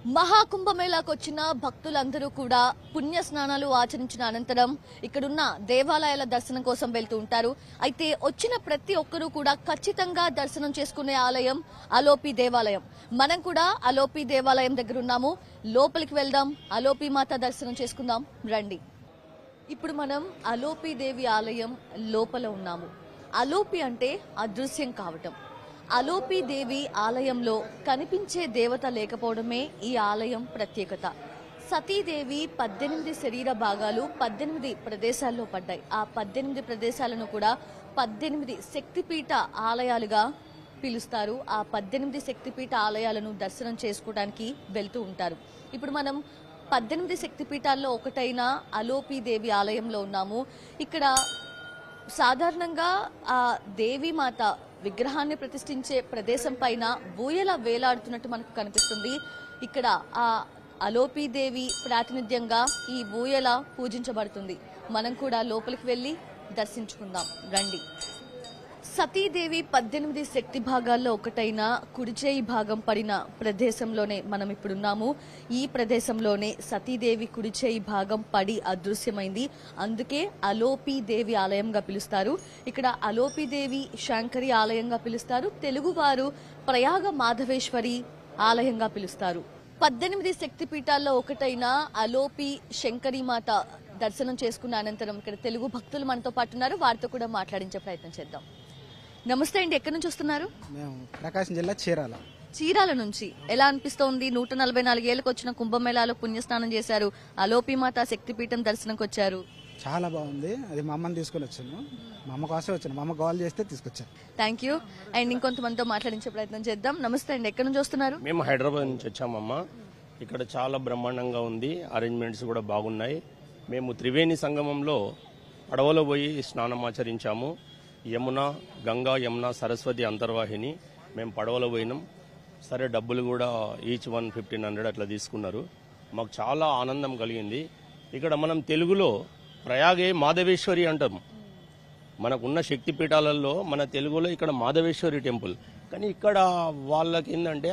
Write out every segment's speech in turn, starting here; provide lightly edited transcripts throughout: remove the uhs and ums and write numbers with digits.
మహాకుంభమేళాకు వచ్చిన భక్తులందరూ కూడా పుణ్య స్నానాలు ఆచరించిన అనంతరం ఇక్కడున్న దేవాలయాల దర్శనం కోసం వెళ్తూ ఉంటారు. అయితే వచ్చిన ప్రతి ఒక్కరూ కూడా ఖచ్చితంగా దర్శనం చేసుకునే ఆలయం అలోపి దేవాలయం. మనం కూడా అలోపి దేవాలయం దగ్గర ఉన్నాము. లోపలికి వెళ్దాం, అలోపి మాత దర్శనం చేసుకుందాం రండి. ఇప్పుడు మనం అలోపి దేవి ఆలయం లోపల ఉన్నాము. అలోపి అంటే అదృశ్యం కావటం. అలోపి దేవి ఆలయంలో కనిపించే దేవత లేకపోవడమే ఈ ఆలయం ప్రత్యేకత. సతీదేవి 18 శరీర భాగాలు 18 ప్రదేశాల్లో పడ్డాయి. ఆ 18 ప్రదేశాలను కూడా 18 శక్తిపీఠ ఆలయాలుగా పిలుస్తారు. ఆ 18 శక్తిపీఠ ఆలయాలను దర్శనం చేసుకోవడానికి వెళ్తూ ఉంటారు. ఇప్పుడు మనం 18 శక్తిపీఠాల్లో ఒకటైన అలోపి దేవి ఆలయంలో ఉన్నాము. ఇక్కడ సాధారణంగా ఆ దేవీమాత విగ్రహాన్ని ప్రతిష్ఠించే ప్రదేశం పైన ఊయల వేలాడుతున్నట్టు మనకు కనిపిస్తుంది. ఇక్కడ ఆ అలోపి దేవి ప్రాతినిధ్యంగా ఈ ఊయల పూజించబడుతుంది. మనం కూడా లోపలికి వెళ్లి దర్శించుకుందాం రండి. సతీదేవి 18 శక్తి భాగాల్లో ఒకటైన కుడిచేయి భాగం పడిన ప్రదేశంలోనే మనం ఇప్పుడున్నాము. ఈ ప్రదేశంలోనే సతీదేవి కుడిచేయి భాగం పడి అదృశ్యమైంది. అందుకే అలోపి దేవి ఆలయంగా పిలుస్తారు. ఇక్కడ అలోపి దేవి శంకరి ఆలయంగా పిలుస్తారు. తెలుగువారు ప్రయాగ మాధవేశ్వరి ఆలయంగా పిలుస్తారు. 18 శక్తి పీఠాల్లో ఒకటైన అలోపి శంకరి మాత దర్శనం చేసుకున్న అనంతరం ఇక్కడ తెలుగు భక్తులు మనతో పాటు ఉన్నారు. వారితో కూడా మాట్లాడించే ప్రయత్నం చేద్దాం. నమస్తే అండి, ఎక్కడి నుంచి వస్తున్నారు? మేము ప్రకాశం జిల్లా చీరాల నుంచి. ఎలా అనిపిస్తోంది? 144 ఏళ్ళకి వచ్చిన కుంభమేళాలో పుణ్యస్నానం చేశారు, అలోపి మాత శక్తిపీఠం దర్శనంకి వచ్చారు. చాలా బాగుంది. అది మా అమ్మని తీసుకొని వచ్చాను. మా అమ్మ కోసం వచ్చాను. మా అమ్మ కాల్ చేస్తే తీసుకొచ్చాను. Thank you. అండ్ ఇంకొంతమందితో మాట్లాడించే ప్రయత్నం చేద్దాం. నమస్తే అండి, ఎక్కడి నుంచి వస్తున్నారు? మేము హైదరాబాద్ నుంచి వచ్చామమ్మా. ఇక్కడ చాలా బ్రహ్మాండంగా ఉంది, అరేంజ్మెంట్స్ కూడా బాగున్నాయి. మేము త్రివేణి సంగమంలో పడవలో పోయి స్నానం ఆచరించాము. యమున, గంగా, యమున, సరస్వతి అంతర్వాహిని మేము పడవలో పోయినాం. సరే, డబ్బులు కూడా ఈచ్ 1,500 అట్లా తీసుకున్నారు. మాకు చాలా ఆనందం కలిగింది. ఇక్కడ మనం తెలుగులో ప్రయాగే మాధవేశ్వరి అంటాం. మనకున్న శక్తిపీఠాలలో మన తెలుగులో ఇక్కడ మాధవేశ్వరి టెంపుల్, కానీ ఇక్కడ వాళ్ళకి ఏంటంటే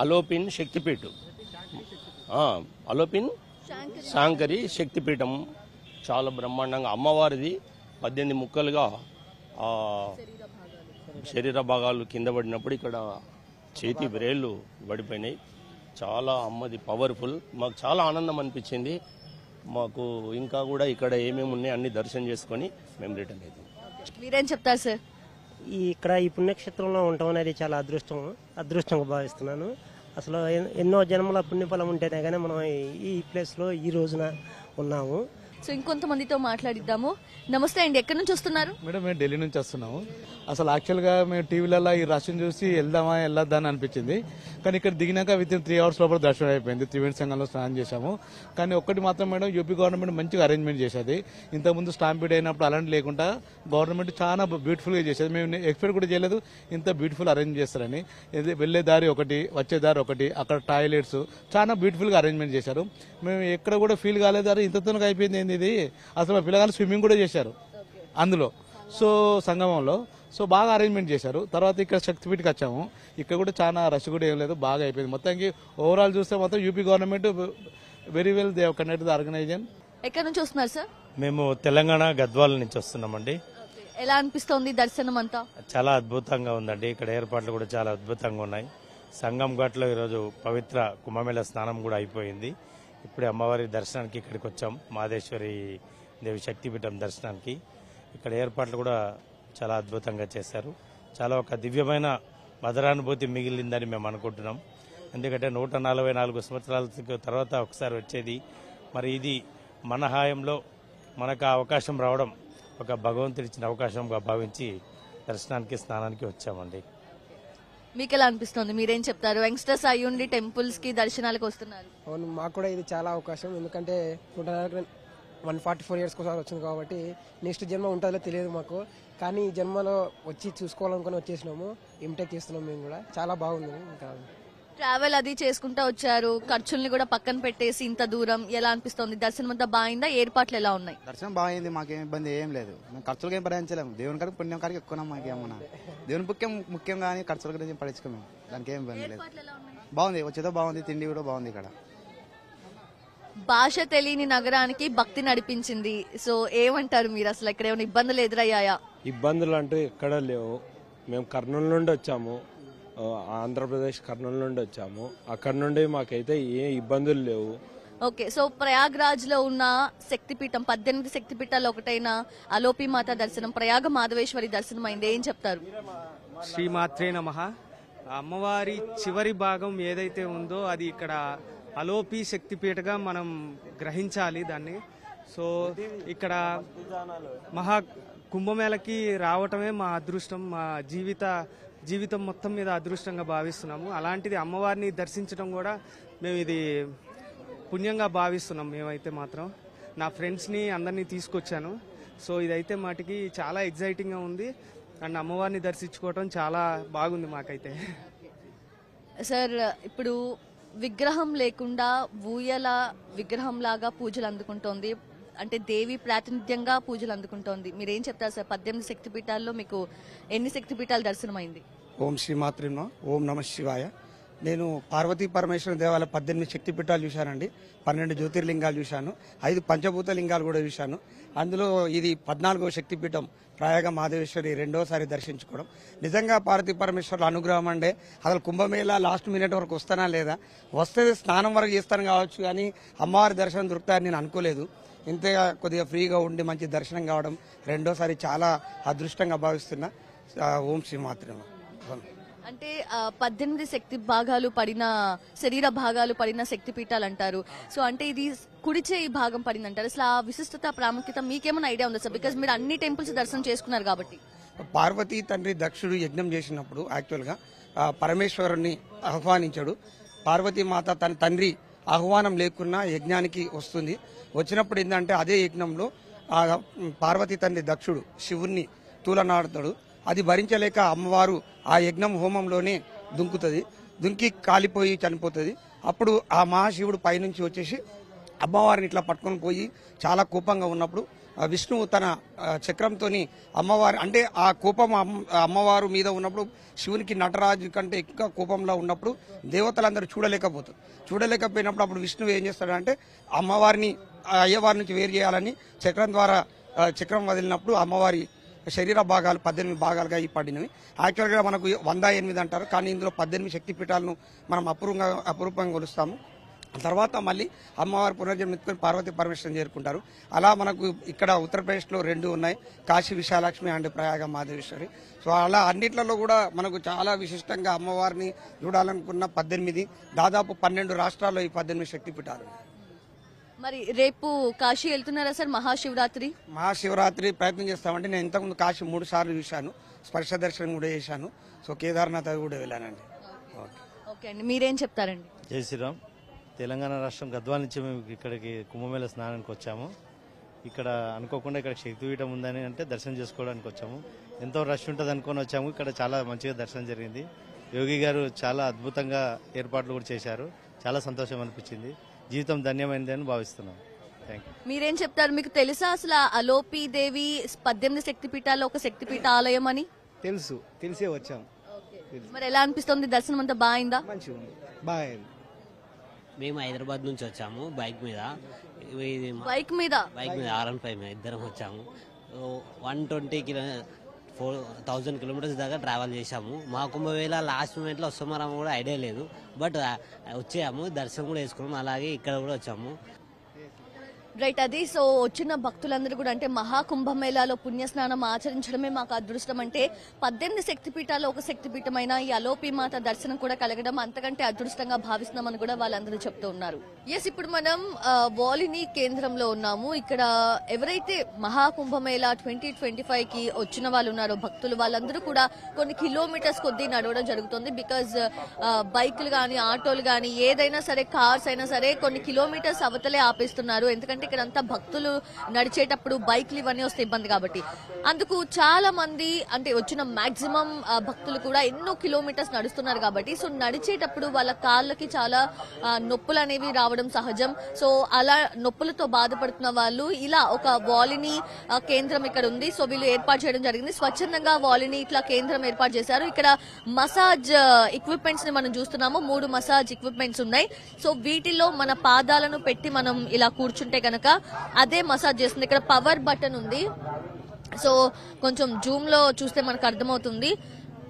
అలోపిన్ శక్తిపీఠ, అలోపిన్ శాంకరి శక్తిపీఠం చాలా బ్రహ్మాండంగా అమ్మవారిది 18 ముక్కలుగా శరీర భాగాలు కింద పడినప్పుడు ఇక్కడ చేతి వ్రేళ్ళు పడిపోయినాయి. చాలా అమ్మది పవర్ఫుల్. మాకు చాలా ఆనందం అనిపించింది. మాకు ఇంకా కూడా ఇక్కడ ఏమేమి ఉన్నాయి అన్ని దర్శనం చేసుకొని మేము రిటర్న్ అవుతాం. మీరేం చెప్తారు సార్? ఇక్కడ ఈ పుణ్యక్షేత్రంలో ఉండటం అనేది చాలా అదృష్టంగా భావిస్తున్నాను. అసలు ఎన్నో జన్మల పుణ్యఫలం ఉంటేనే కానీ మనం ఈ ప్లేస్లో ఈ రోజున ఉన్నాము. సో ఇంకొంతమందితో మాట్లాడిద్దాము. నమస్తే అండి, ఎక్కడి నుంచి వస్తున్నారు? మేడం, మేము ఢిల్లీ నుంచి వస్తున్నాము. అసలు యాక్చువల్గా మేము టీవీలలో ఈ రష్ని చూసి వెళ్ళొద్దా అని అనిపించింది. కానీ ఇక్కడ దిగినాక విత్ ఇన్ 3 hours లోపల దర్శనం అయిపోయింది. త్రివేణి సంఘంలో స్నానం చేశాము. కానీ ఒక్కటి మాత్రం మేడం, యూపీ గవర్నమెంట్ మంచిగా అరేంజ్మెంట్ చేసేది. ఇంతకుముందు స్టాంపీడ్ అయినప్పుడు అలాంటి లేకుండా గవర్నమెంట్ చాలా బ్యూటిఫుల్గా చేసేది. మేము ఎక్స్పెక్ట్ కూడా చేయలేదు ఇంత బ్యూటిఫుల్ అరేంజ్ చేస్తారని. వెళ్లే దారి ఒకటి, వచ్చే దారి ఒకటి, అక్కడ టాయిలెట్స్ చాలా బ్యూటిఫుల్గా అరేంజ్మెంట్ చేశారు. మేము ఎక్కడ కూడా ఫీల్ కాలేదు, అరే ఇంత తొందరగా అయిపోయింది ఏంది ఇది. అసలు మా పిల్లగాళ్ళు స్విమ్మింగ్ కూడా చేశారు అందులో. సో సంగమంలో సో బాగా అరేంజ్మెంట్ చేశారు. తర్వాత ఇక్కడ శక్తిపీఠకి వచ్చాము. ఇక్కడ కూడా చాలా రష్ కూడా ఏం లేదు, బాగా అయిపోయింది. మొత్తానికి ఓవరాల్ చూస్తే మొత్తం UP government very well they have conducted the organisation. ఎక్కడి నుంచి వస్తున్నారు సార్? మేము తెలంగాణ గద్వాల నుంచి వస్తున్నామండి. ఎలా అనిపిస్తోంది దర్శనం అంతా? చాలా అద్భుతంగా ఉందండి. ఇక్కడ ఏర్పాట్లు కూడా చాలా అద్భుతంగా ఉన్నాయి. సంగం ఘాట్లో ఈరోజు పవిత్ర కుంభమేళ స్నానం కూడా అయిపోయింది. ఇప్పుడే అమ్మవారి దర్శనానికి ఇక్కడికి వచ్చాం, మాధేశ్వరి దేవి శక్తిపీఠం దర్శనానికి. ఇక్కడ ఏర్పాట్లు కూడా చాలా అద్భుతంగా చేశారు. చాలా ఒక దివ్యమైన మధురానుభూతి మిగిలిందని మేము అనుకుంటున్నాం. ఎందుకంటే 144 సంవత్సరాల తర్వాత ఒకసారి వచ్చేది. మరి ఇది మన హాయంలో మనకు అవకాశం రావడం ఒక భగవంతుడిచ్చిన అవకాశంగా భావించి దర్శనానికి స్నానానికి వచ్చామండి. మీకు ఎలా అనిపిస్తుంది? మీరేం చెప్తారు? యంగ్స్టర్స్ అయ్యుండి టెంపుల్స్ కి దర్శనాలకు వస్తున్నారు. అవును, మాకు కూడా ఇది చాలా అవకాశం. ఎందుకంటే 144 years ఒకసారి వచ్చింది కాబట్టి నెక్స్ట్ జన్మ ఉంటుందో తెలియదు మాకు. కానీ ఈ జన్మలో వచ్చి చూసుకోవాలనుకుని వచ్చేసినాము. ఎంటెక్ చేస్తున్నాం మేము కూడా. చాలా బాగుంది. ఇంకా ట్రావెల్ అది చేసుకుంటా వచ్చారు, ఖర్చుల్ని కూడా పక్కన పెట్టేసి ఇంత దూరం ఎలా అనిపిస్తుంది? దర్శనం అంతా బాగుందా? ఏర్పాట్లు ఎలా ఉన్నాయి? దర్శనం బాగుంది. మాకేం ఇబ్బంది ఏం లేదు. మేము ఖర్చులకి ఏం భరించలేము. దేవుని కాడికి పుణ్యం కాడికి ఎక్కువ మాకేమన్నా. దేవుని ముఖ్యం కానీ ఖర్చుల గురించి పడించుకోము. దానికి ఏం ఇబ్బంది లేదు. బాగుంది, వచ్చేదో బాగుంది, తిండి కూడా బాగుంది ఇక్కడ. భాష తెలియని నగరానికి భక్తి నడిపించింది. సో ఏమంటారు మీరు? అసలు ఇక్కడ ఏమైనా ఇబ్బందులు ఎదురయ్యాయా? ఇబ్బందులు అంటూ ఎక్కడా లేవు. మేము కర్నూలు నుండి వచ్చాము, ఆంధ్రప్రదేశ్ కర్నూలు నుండి వచ్చాము. అక్కడ నుండి మాకైతే ఏ ఇబ్బందులు లేవు. ఓకే, సో ప్రయాగ్రాజ్ లో ఉన్న శక్తిపీఠం 18 శక్తిపీఠాల్లో ఒకటైన అలోపి మాత దర్శనం, ప్రయాగ మాధవేశ్వరి దర్శనం అయింది. ఏం చెప్తారు? శ్రీమాత్రే నమః. అమ్మవారి చివరి భాగం ఏదైతే ఉందో అది ఇక్కడ అలోపి శక్తిపీఠగా మనం గ్రహించాలి దాన్ని. సో ఇక్కడ మహా కుంభమేళకి రావటమే మా అదృష్టం, మా జీవితం మొత్తం మీద అదృష్టంగా భావిస్తున్నాము. అలాంటిది అమ్మవారిని దర్శించడం కూడా మేము ఇది పుణ్యంగా భావిస్తున్నాం. మేమైతే మాత్రం నా ఫ్రెండ్స్ని అందరినీ తీసుకొచ్చాను. సో ఇదైతే మాటికి చాలా ఎగ్జైటింగ్గా ఉంది అండ్ అమ్మవారిని దర్శించుకోవటం చాలా బాగుంది మాకైతే. సార్, ఇప్పుడు విగ్రహం లేకుండా ఊయల విగ్రహం లాగా పూజలు అందుకుంటోంది, అంటే దేవి ప్రాతినిధ్యంగా పూజలు అందుకుంటోంది. మీరేం చెప్తారు సార్? 18 శక్తిపీఠాల్లో మీకు ఎన్ని శక్తిపీఠాలు దర్శనమైంది? ఓం శ్రీమాత్రే నమః. ఓం నమ శివాయ. నేను పార్వతీ పరమేశ్వర దేవాలయ 18 శక్తిపీఠాలు చూశానండి. 12 జ్యోతిర్లింగాలు చూశాను, 5 పంచభూత లింగాలు కూడా చూశాను. అందులో ఇది 14వ శక్తిపీఠం ప్రయాగ మాధవేశ్వరి రెండోసారి దర్శించుకోవడం నిజంగా పార్వతీ పరమేశ్వరుల అనుగ్రహం అండే. అసలు కుంభమేళ లాస్ట్ మినిట్ వరకు వస్తానా లేదా, వస్తే స్నానం వరకు చేస్తాను కావచ్చు, కానీ అమ్మవారి దర్శనం దొరుకుతాయని నేను అనుకోలేదు. ఇంతగా కొద్దిగా ఫ్రీగా ఉండి మంచి దర్శనం కావడం రెండోసారి చాలా అదృష్టంగా భావిస్తున్నా. ఓం శ్రీమాత్రే నమః. అంటే 18 శక్తి భాగాలు పడిన శరీర భాగాలు పడిన శక్తిపీఠాలు అంటారు. సో అంటే ఇది కుడిచే ఈ భాగం పడింది అంటారు. అసలు ఆ విశిష్టత ప్రాముఖ్యత మీకేమైనా ఐడియా ఉందా సార్? బికాజ్ మీరు అన్ని టెంపుల్స్ దర్శనం చేసుకున్నారు కాబట్టి. పార్వతీ తండ్రి దక్షుడు యజ్ఞం చేసినప్పుడు యాక్చువల్గా పరమేశ్వరుణ్ణి ఆహ్వానించాడు. పార్వతీ మాత తన తండ్రి ఆహ్వానం లేకున్నా యజ్ఞానికి వస్తుంది. వచ్చినప్పుడు ఏంటంటే అదే యజ్ఞంలో పార్వతీ తండ్రి దక్షుడు శివుణ్ణి తూలనాడుతాడు. అది భరించలేక అమ్మవారు ఆ యజ్ఞం హోమంలోనే దుంకి కాలిపోయి చనిపోతుంది. అప్పుడు ఆ మహాశివుడు పైనుంచి వచ్చేసి అమ్మవారిని ఇట్లా పట్టుకొని పోయి చాలా కోపంగా ఉన్నప్పుడు విష్ణువు తన చక్రంతో అమ్మవారి అంటే ఆ కోపం అమ్మవారు మీద ఉన్నప్పుడు శివునికి నటరాజు కంటే ఎక్కువ కోపంలో ఉన్నప్పుడు దేవతలందరూ చూడలేకపోయినప్పుడు అప్పుడు విష్ణువు ఏం చేస్తాడంటే అమ్మవారిని అయ్యవారి నుంచి వేరు చేయాలని చక్రం వదిలినప్పుడు అమ్మవారి శరీర భాగాలు 18 భాగాలుగా పడినవి. యాక్చువల్గా మనకు 108 అంటారు, కానీ ఇందులో 18 శక్తిపీఠాలను మనం అపురూపంగా కొలుస్తాము. తర్వాత మళ్ళీ అమ్మవారి పునర్జన్మెత్తుకొని పార్వతీ పరమేశ్వరం చేరుకుంటారు. అలా మనకు ఇక్కడ ఉత్తరప్రదేశ్లో 2 ఉన్నాయి, కాశీ విశాలాక్ష్మి అండ్ ప్రయాగ మాధవేశ్వరి. సో అలా అన్నిట్లలో కూడా మనకు చాలా విశిష్టంగా అమ్మవారిని చూడాలనుకున్న 18, దాదాపు 12 రాష్ట్రాల్లో ఈ 18 శక్తిపీఠాలు. మరి రేపు కాశీ వెళ్తున్నారా సార్? మహాశివరాత్రి ప్రయత్నం చేస్తామంటే నేను ఇంతకుముందు కాశీ 3 సార్లు చూశాను, స్పర్శ దర్శనం కూడా చేశాను. సో కేదార్నాథ్ కూడా వెళ్ళానండి. ఓకే అండి, మీరేం చెప్తారండి? జై శ్రీరామ్. తెలంగాణ రాష్ట్రం గద్వాల నుంచి మేము ఇక్కడికి కుంభమేళ స్నానానికి వచ్చాము. ఇక్కడ అనుకోకుండా ఇక్కడ శక్తిపీఠం ఉందని అంటే దర్శనం చేసుకోవడానికి వచ్చాము. ఎంతో రష్ ఉంటుంది అనుకొని వచ్చాము. ఇక్కడ చాలా మంచిగా దర్శనం జరిగింది. యోగి గారు చాలా అద్భుతంగా ఏర్పాట్లు కూడా చేశారు. చాలా సంతోషం అనిపించింది. జీవితం ధన్యమైంది అని భావిస్తున్నాం. Thank you. మీరేం చెప్తారు? మీకు తెలుసా అసలు అలోపి దేవి 18 శక్తిపీఠాల్లో ఒక శక్తిపీఠ ఆలయం అని? తెలిసే వచ్చాం. మరి ఎలా అనిపిస్తుంది? దర్శనం అంతా బాగుందా? మంచిగా ఉంది, బాగుంది. మేము హైదరాబాద్ నుంచి వచ్చాము బైక్ మీద R15 మీద ఇద్దరం వచ్చాము. 120,000 కిలోమీటర్స్ దాకా ట్రావెల్ చేశాము. మా కుంభమేళ లాస్ట్ మూమెంట్లో వస్తామో కూడా ఐడియా లేదు, బట్ వచ్చాము, దర్శనం కూడా వేసుకున్నాము. అలాగే ఇక్కడ కూడా వచ్చాము. రైట్, అది సో వచ్చిన భక్తులందరూ కూడా అంటే మహాకుంభమేళాలో పుణ్యస్నానం ఆచరించడమే మాకు అదృష్టం. అంటే 18 శక్తిపీఠాల్లో ఒక శక్తిపీఠమైన ఈ అలోపి మాత దర్శనం కూడా కలగడం అంతకంటే అదృష్టంగా భావిస్తున్నామని కూడా వాళ్ళందరూ చెప్తూ ఉన్నారు. ఎస్, ఇప్పుడు మనం వాలిని కేంద్రంలో ఉన్నాము. ఇక్కడ ఎవరైతే మహాకుంభమేళా 2025 కి వచ్చిన వాళ్ళు ఉన్నారో భక్తులు, వాళ్ళందరూ కూడా కొన్ని కిలోమీటర్స్ కొద్దీ నడవడం జరుగుతుంది. బికాజ్ బైకులు కానీ ఆటోలు కానీ ఏదైనా సరే, కార్స్ అయినా సరే కొన్ని కిలోమీటర్స్ అవతలే ఆపేస్తున్నారు. ఎందుకంటే ఎందుకంటే ఇక్కడ అంతా భక్తులు నడిచేటప్పుడు బైక్లు ఇవన్నీ వస్తే ఇబ్బంది కాబట్టి. అందుకు చాలా మంది అంటే వచ్చిన మాక్సిమం భక్తులు కూడా ఎన్నో కిలోమీటర్స్ నడుస్తున్నారు కాబట్టి సో నడిచేటప్పుడు వాళ్ళ కాళ్ళకి చాలా నొప్పులు అనేవి రావడం సహజం. సో అలా నొప్పులతో బాధపడుతున్న వాళ్ళు ఇలా ఒక వాలిని కేంద్రం ఇక్కడ ఉంది. సో వీళ్ళు ఏర్పాటు చేయడం జరిగింది. స్వచ్ఛందంగా వాలిని ఇట్లా కేంద్రం ఏర్పాటు చేశారు. ఇక్కడ మసాజ్ ఎక్విప్మెంట్స్ ని మనం చూస్తున్నాము. 3 మసాజ్ ఎక్విప్మెంట్స్ ఉన్నాయి. సో వీటిలో మన పాదాలను పెట్టి మనం ఇలా కూర్చుంటే కనుక అదే మసాజ్ చేస్తుంది. ఇక్కడ పవర్ బటన్ ఉంది. సో కొంచెం జూమ్ లో చూస్తే మనకు అర్థమవుతుంది.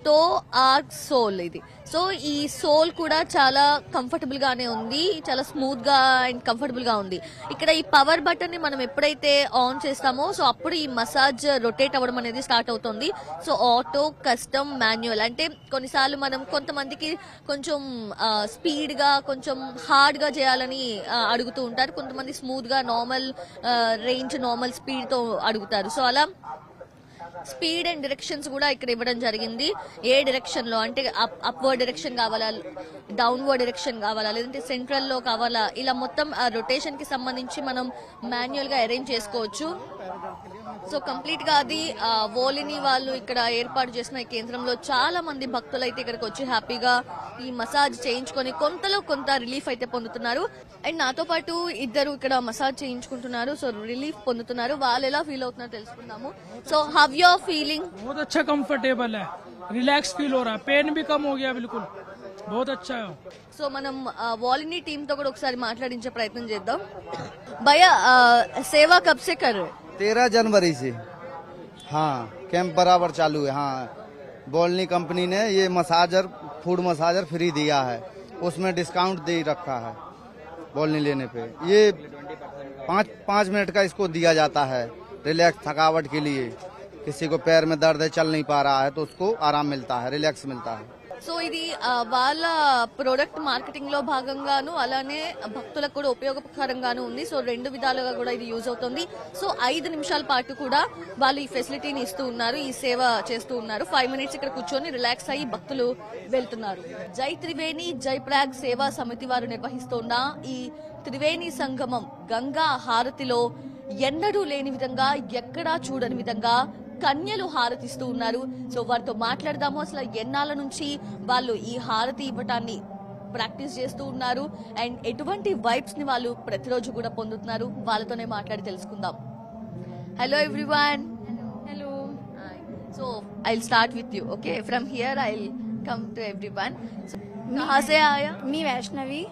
టో ఆర్క్ సోల్ ఇది. సో ఈ సోల్ కూడా చాలా కంఫర్టబుల్ గానే ఉంది, చాలా స్మూత్ గా అండ్ కంఫర్టబుల్ గా ఉంది. ఇక్కడ ఈ పవర్ బటన్ ని మనం ఎప్పుడైతే ఆన్ చేస్తామో సో అప్పుడు ఈ మసాజ్ రొటేట్ అవ్వడం అనేది స్టార్ట్ అవుతుంది. సో ఆటో, కస్టమ్, మాన్యువల్ అంటే కొన్నిసార్లు మనం కొంతమందికి కొంచెం స్పీడ్ గా కొంచెం హార్డ్ గా చేయాలని అడుగుతూ ఉంటారు. కొంతమంది స్మూత్ గా నార్మల్ రేంజ్ నార్మల్ స్పీడ్ తో అడుగుతారు. సో అలా స్పీడ్ అండ్ డైరెక్షన్స్ కూడా ఇక్కడ ఇవ్వడం జరిగింది. ఏ డైరెక్షన్ లో అంటే అప్వర్డ్ డైరెక్షన్ కావాలా, డౌన్వర్డ్ డైరెక్షన్ కావాలా, లేదంటే సెంట్రల్ లో కావాలా, ఇలా మొత్తం రొటేషన్ కి సంబంధించి మనం మాన్యువల్ గా అరేంజ్ చేసుకోవచ్చు. సో కంప్లీట్ గా అది వోలిని వాళ్ళు ఇక్కడ ఏర్పాటు చేసిన ఈ కేంద్రంలో చాలా మంది భక్తులు అయితే ఇక్కడికి వచ్చి హ్యాపీగా ఈ మసాజ్ చేయించుకొని కొంతలో కొంత రిలీఫ్ అయితే పొందుతున్నారు. అండ్ నాతో పాటు ఇద్దరు ఇక్కడ మసాజ్ చేయించుకుంటున్నారు. సో రిలీఫ్ పొందుతున్నారు. వాళ్ళు ఎలా ఫీల్ అవుతున్నారో తెలుసుకుందాము. So how you are feeling? बहुत अच्छा कंफर्टेबल है, रिलैक्स फील हो रहा है, पेन भी कम हो गया, बिल्कुल बहुत अच्छा है. సో మనం వాలిని టీమ్ తో కూడా ఒకసారి మాట్లాడించే ప్రయత్నం చేద్దాం. భయ్యా సేవా కబ్ సే కర్ రहे? 13 जनवरी से हाँ कैंप बराबर चालू है. हाँ बोलनी कंपनी ने ये मसाजर फूड मसाजर फ्री दिया है, उसमें डिस्काउंट दे रखा है. बोलनी लेने पे ये 5 मिनट का इसको दिया जाता है रिलैक्स थकावट के लिए. किसी को पैर में दर्द है, चल नहीं पा रहा है तो उसको आराम मिलता है, रिलैक्स मिलता है. సో ఇది వాళ్ళ ప్రొడక్ట్ మార్కెటింగ్ లో భాగంగాను అలానే భక్తులకు కూడా ఉపయోగకరంగాను ఉంది. సో 2 విధాలుగా కూడా ఇది యూజ్ అవుతుంది. సో 5 నిమిషాల పాటు కూడా వాళ్ళు ఈ ఫెసిలిటీని ఇస్తూ ఉన్నారు, ఈ సేవ చేస్తూ ఉన్నారు. 5 మినిట్స్ ఇక్కడ కూర్చొని రిలాక్స్ అయ్యి భక్తులు వెళ్తున్నారు. జై త్రివేణి జై ప్రయాగ్ సేవా సమితి వారు నిర్వహిస్తున్న ఈ త్రివేణి సంగమం గంగా హారతిలో ఎన్నడూ లేని విధంగా, ఎక్కడా చూడని విధంగా కన్యలు హారతిస్తూ ఉన్నారు. సో వారితో మాట్లాడదాము. అసలు ఎన్నాళ్ళ నుంచి వాళ్ళు ఈ హారతి ఇవ్వటాన్ని ప్రాక్టీస్ చేస్తూ ఉన్నారు అండ్ ఎటువంటి వైబ్స్ ని వాళ్ళు ప్రతిరోజు కూడా పొందుతున్నారు, వాళ్ళతోనే మాట్లాడి తెలుసుకుందాం. Hello everyone. Hello. So I will start with you. Okay, from here I will come to everyone. कहां से आया? मी वैष्णवी.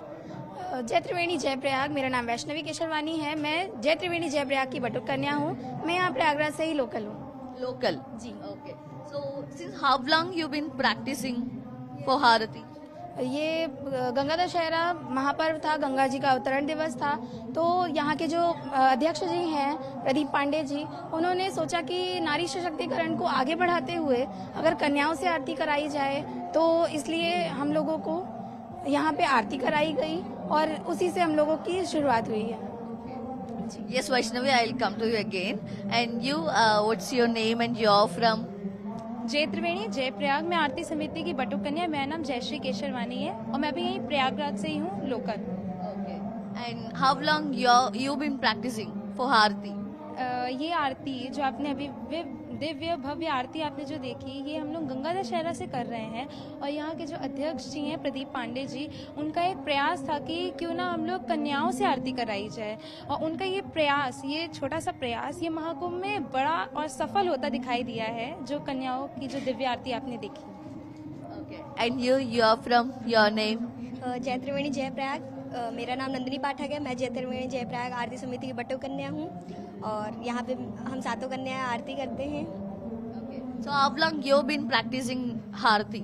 जय त्रिवेणी जय प्रयाग. मेरा नाम वैष्णवी केशरवानी है. मैं जय त्रिवेणी जय प्रयाग की बटुक कन्या हूँ. मैं यहाँ प्रयागराज से ही लोकल हूँ. लोकल जी. Okay. So since how long you been practising for aarti? ये गंगा दशहरा महापर्व था, गंगा जी का अवतरण दिवस था. तो यहाँ के जो अध्यक्ष जी हैं प्रदीप पांडे जी, उन्होंने सोचा कि नारी सशक्तिकरण को आगे बढ़ाते हुए अगर कन्याओं से आरती कराई जाए तो इसलिए हम लोगों को यहाँ पे आरती कराई गई और उसी से हम लोगों की शुरुआत हुई है. Yes, Vaishnavi, I will come to you again. And you, what's your name and you're from? जय त्रिवेणी जय प्रयाग. मैं आरती समिति की बटुक कन्या. मेरा नाम जयश्री केशरवानी है और मैं भी यहीं प्रयागराज से ही हूँ, local. Okay. And how long you been practicing for Harati? ये आरती जो आपने अभी दिव्य भव्य आरती आपने जो देखी, ये हम लोग गंगा दशहरा से कर रहे हैं. और यहाँ के जो अध्यक्ष जी हैं प्रदीप पांडे जी, उनका एक प्रयास था कि क्यों ना हम लोग कन्याओं से आरती कराई जाए. और उनका ये प्रयास, ये छोटा सा प्रयास, ये महाकुंभ में बड़ा और सफल होता दिखाई दिया है, जो कन्याओं की जो दिव्य आरती आपने देखी. Okay. And you are from, your name? जय त्रिवेणी जय प्रयाग. मेरा नाम नंदिनी पाठक है. मैं जय त्रिवेणी जय प्रयाग आरती समिति की बटुक कन्या हूँ और यहाँ पे हम सातों कन्याएं आरती करते हैं. So how long you been practicing Harati?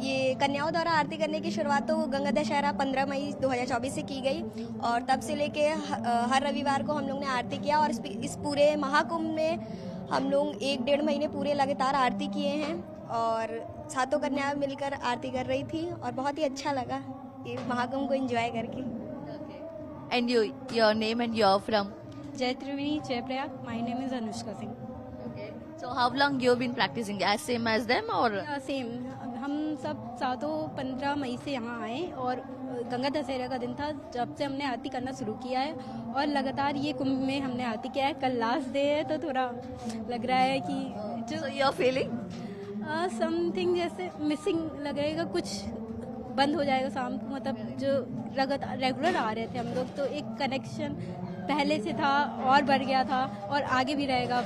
ये कन्याओं द्वारा आरती करने की शुरुआत तो गंगा दशहरा 15 मई 2024 से की गई और तब से लेके हर रविवार को हम लोग ने आरती किया. और इस पूरे महाकुंभ में हम लोग 1-1.5 महीने पूरे लगातार आरती किए हैं और सातों कन्याएं मिलकर आरती कर रही थी और बहुत ही अच्छा लगा ये महाकुंभ को एंजॉय करके. And you, your name and you're from? जय त्रिवेणी जय Prayag. My name is Anushka Singh. So how long you been practicing? As same as them or? Same. हम सब सातों 15 मई से यहाँ आए और गंगा दशहरा का दिन था जब से हमने आरती करना शुरू किया है और लगातार ये कुंभ में हमने आरती किया है। कल लास्ट डे है तो थोड़ा लग रहा है कि जो योर फीलिंग समथिंग जैसे मिसिंग लगेगा, कुछ बंद हो जाएगा शाम को, मतलब जो रेगुलर आ रहे थे हम लोग तो एक कनेक्शन पहले से था और बढ़ गया था और आगे भी रहेगा।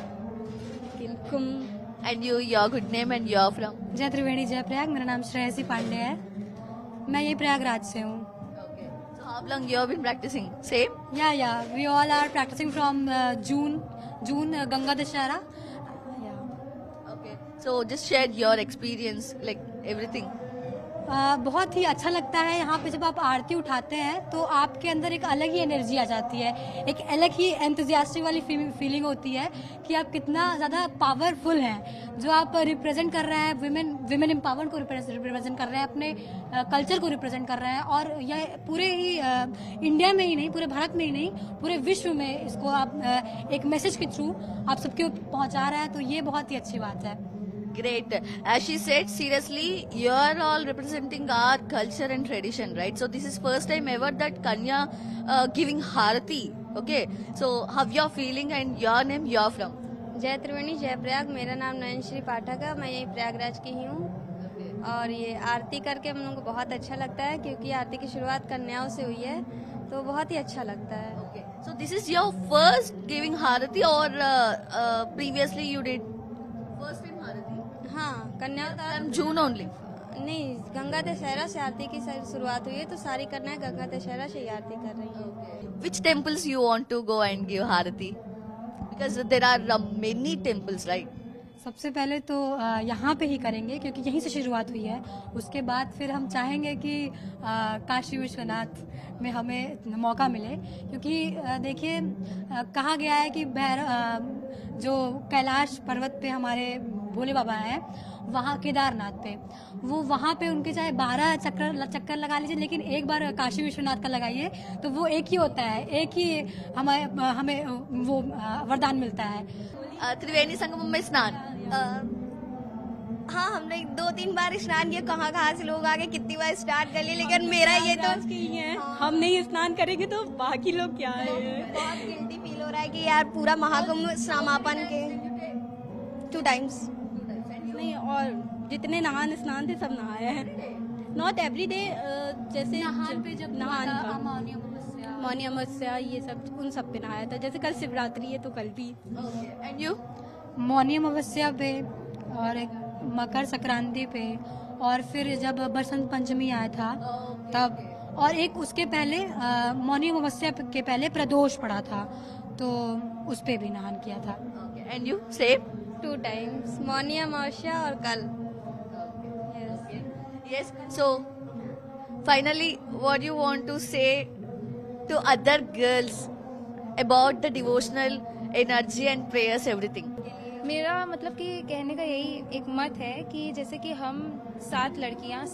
And you, your good name and your from? जय त्रिवेणी जय प्रयाग। मेरा नाम श्रेयसी पांडे है, मैं ये प्रयागराज से हूँ। So how long you have been practicing? Same? Yeah, we all are practicing from June Ganga Dashera. Okay. So just share your experience, like everything. बहुत ही अच्छा लगता है यहाँ पे जब आप आरती उठाते हैं तो आपके अंदर एक अलग ही एनर्जी आ जाती है, एक अलग ही एंथुजियास्टिक वाली फीलिंग होती है कि आप कितना ज़्यादा पावरफुल हैं। जो आप रिप्रेजेंट कर रहे हैं विमेन एम्पावरमेंट को रिप्रेजेंट कर रहे हैं, अपने कल्चर को रिप्रेजेंट कर रहे हैं और यह पूरे ही इंडिया में ही नहीं, पूरे भारत में ही नहीं, पूरे विश्व में इसको आप एक मैसेज के थ्रू आप सबके पहुँचा रहे हैं, तो ये बहुत ही अच्छी बात है। Great. As she said, seriously, you are all representing our culture and tradition, right? So this is first time ever that Kanya giving Harati. Okay. So how you are feeling and your name, you are from? जय त्रिवेणी जय प्रयाग। मेरा नाम नयनश्री पाठक है, मैं यही प्रयागराज की ही हूँ और ये आरती करके हम लोगों को बहुत अच्छा लगता है क्योंकि आरती की शुरुआत कन्याओं से हुई है तो बहुत ही अच्छा लगता है। Okay. So this is your first giving Harati or previously you did? First time Harati? हाँ, कन्या जून ओनली? नहीं, गंगा दशहरा से आरती की शुरुआत हुई है तो सारी कन्याएं गंगा दशहरा से ही आरती कर रही हैं। Which temples you want to go and give Harati? Because there are many temples, right? सबसे पहले तो यहाँ पे ही करेंगे क्योंकि यहीं से शुरुआत हुई है। उसके बाद फिर हम चाहेंगे कि काशी विश्वनाथ में हमें मौका मिले क्योंकि देखिए कहा गया है कि जो कैलाश पर्वत पे हमारे भोले बाबा हैं, वहाँ केदारनाथ पे, वो वहाँ पे उनके चाहे 12 चक्कर लगा लीजिए लेकिन एक बार काशी विश्वनाथ का लगाइए तो वो एक ही होता है, एक ही हमें वो वरदान मिलता है। त्रिवेणी संगम में स्नान? हाँ, हमने 2-3 बार स्नान किया। कहाँ से लोग आगे कितनी बार स्टार्ट कर लिए, लेकिन मेरा ये तो हम नहीं स्नान करेंगे तो बाकी लोग क्या है। बहुत गिल्टी फील हो रहा है कि यार पूरा महाकुंभ समापन के 2 टाइम्स नहीं, और जितने नहान स्नान थे सब नहाए हैं। नॉट एवरी डे, जैसे नहान पे जब मौनी अमावस्या ये सब उन सब पे नहाया था। जैसे कल शिवरात्रि है तो कल भी। And you? मौनी अमावस्या पे और एक मकर संक्रांति पे और फिर जब बसंत पंचमी आया था तब, और एक उसके पहले मौनी अमावस्या के पहले प्रदोष पड़ा था तो उस पे भी नहान किया था। And you? Same 2 times, Mauni Amavasya और कल। Yes. So finally, what you want to say to other girls about the devotional energy and prayers, everything? मेरा मतलब कि कहने का यही एक मत है कि जैसे कि हम 7 लड़कियां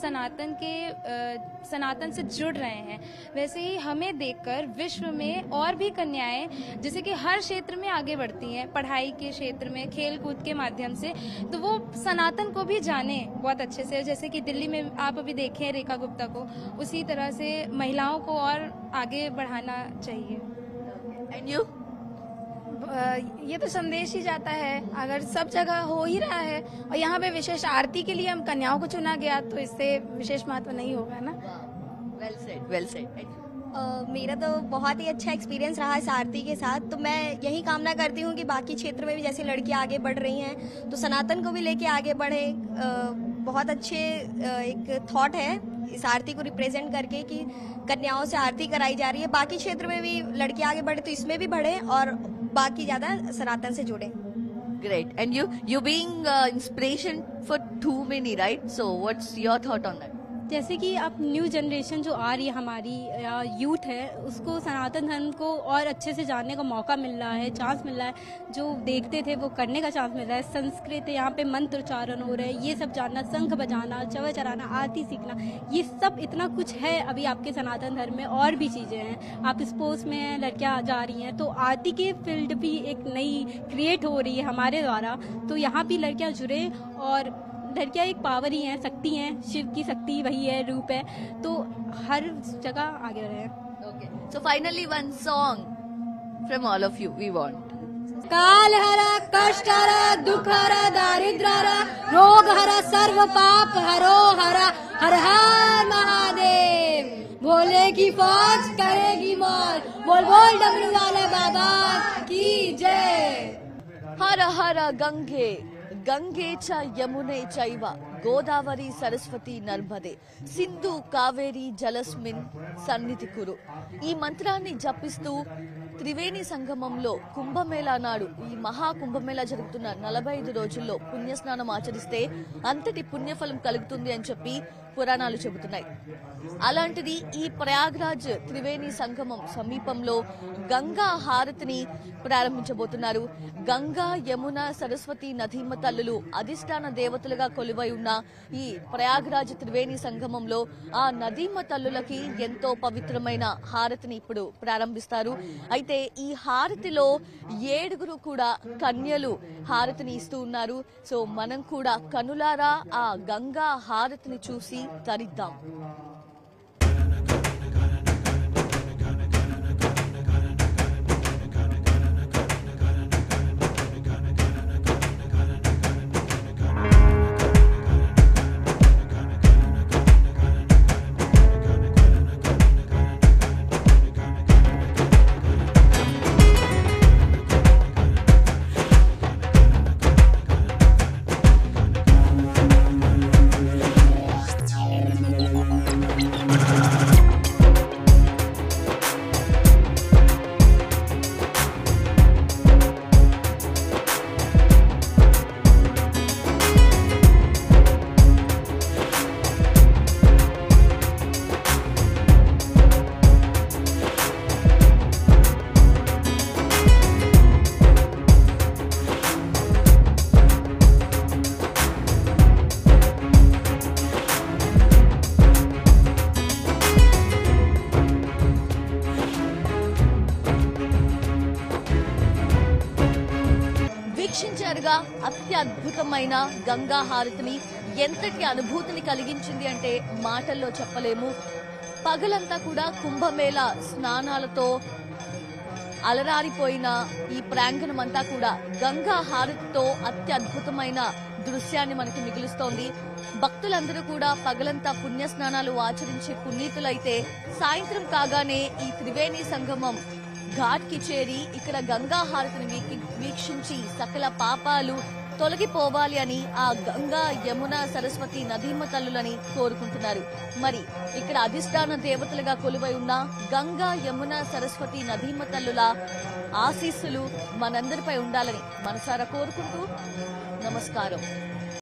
सनातन से जुड़ रहे हैं, वैसे ही हमें देखकर विश्व में और भी कन्याएं जैसे कि हर क्षेत्र में आगे बढ़ती हैं, पढ़ाई के क्षेत्र में, खेल कूद के माध्यम से, तो वो सनातन को भी जाने बहुत अच्छे से। जैसे कि दिल्ली में आप अभी देखें रेखा गुप्ता को, उसी तरह से महिलाओं को और आगे बढ़ाना चाहिए। And you? ये तो संदेश ही जाता है, अगर सब जगह हो ही रहा है और यहाँ पे विशेष आरती के लिए हम कन्याओं को चुना गया तो इससे विशेष महत्व नहीं होगा ना। Well said. मेरा तो बहुत ही अच्छा एक्सपीरियंस रहा इस आरती के साथ। तो मैं यही कामना करती हूँ कि बाकी क्षेत्र में भी जैसे लड़कियाँ आगे बढ़ रही हैं तो सनातन को भी लेके आगे बढ़े। बहुत अच्छे एक थॉट है इस आरती को रिप्रेजेंट करके कि कन्याओं से आरती कराई जा रही है। बाकी क्षेत्र में भी लड़कियाँ आगे बढ़े तो इसमें भी बढ़े और बाकी ज्यादा सनातन से जुड़े। Great. And you being inspiration for too many, right? So what's your thought on that? जैसे कि अब न्यू जनरेशन जो आ रही है हमारी यूथ है, उसको सनातन धर्म को और अच्छे से जानने का मौका मिल रहा है, चांस मिल रहा है। जो देखते थे वो करने का चांस मिल रहा है। संस्कृत यहाँ पे मंत्र उच्चारण हो रहे हैं, ये सब जानना, शंख बजाना, चवा चराना, आरती सीखना, ये सब इतना कुछ है अभी आपके सनातन धर्म में। और भी चीज़ें हैं, आप स्पोर्ट्स में हैं, लड़कियाँ जा रही हैं, तो आरती की फील्ड भी एक नई क्रिएट हो रही है हमारे द्वारा। तो यहाँ भी लड़कियाँ जुड़े और लड़कियां एक पावर ही हैं, शक्ति हैं, शिव की शक्ति वही है, रूप है, तो हर जगह आगे रहे हैं। Okay. So finally one song from all of you we want. काल हरा कष्ट हरा दुख हरा दारिद्र हरा रोग हरा सर्व पाप हरो हरा हर हर महादेव। भोले की फौज करेगी मौज, बोल बोल डमरू वाले बाबा की जय। हर हर गंगे गंगे च यमुने चैव गोदावरी सरस्वती नर्मदे సింధు కావేరి జలస్మిన్ సన్నిధి కురు. ఈ మంత్రాన్ని జపిస్తూ త్రివేణి సంగమంలో కుంభమేళా నాడు ఈ మహా కుంభమేళా జరుగుతున్న 45 రోజుల్లో పుణ్యస్నానం ఆచరిస్తే అంతటి పుణ్యఫలం కలుగుతుంది అని చెప్పి పురాణాలు చెబుతున్నాయి. అలాంటిది ఈ ప్రయాగ్రాజ్ త్రివేణి సంగమం సమీపంలో గంగా హారతిని ప్రారంభించబోతున్నారు. గంగా యమున సరస్వతి నదీమ తల్లులు అధిష్టాన దేవతలుగా కొలువై ఉన్న ఈ ప్రయాగ్రాజ్ త్రివేణి సంగమంలో ఆ నదీమ తల్లులకి ఎంతో పవిత్రమైన హారతిని ఇప్పుడు ప్రారంభిస్తారు. అయితే ఈ హారతిలో 7 కూడా కన్యలు హారతిని ఇస్తూ ఉన్నారు. సో మనం కూడా కనులారా ఆ గంగా హారతిని చూసి తరిద్దాం. వీక్షించారుగా అత్యద్భుతమైన గంగా హారతిని. ఎంతటి అనుభూతిని కలిగించింది అంటే మాటల్లో చెప్పలేము. పగలంతా కూడా కుంభమేళా స్నానాలతో అలరారిపోయిన ఈ ప్రాంగణం అంతా కూడా గంగా హారతితో అత్యద్భుతమైన దృశ్యాన్ని మనకి మిగులుస్తోంది. భక్తులందరూ కూడా పగలంతా పుణ్య స్నానాలు ఆచరించి పునీతులైతే సాయంత్రం కాగానే ఈ త్రివేణి సంగమం ఘాట్ కి చేరి ఇక్కడ గంగా హారతిని వీక్షించి సకల పాపాలు తొలగిపోవాలి అని ఆ గంగా యమున సరస్వతి నదీమ తల్లులని కోరుకుంటున్నారు. మరి ఇక్కడ అధిష్టాన దేవతలుగా కొలువై ఉన్న గంగా యమున సరస్వతి నదీమ తల్లుల ఆశీస్సులు మనందరిపై ఉండాలని మనసారా కోరుకుంటూ నమస్కారం.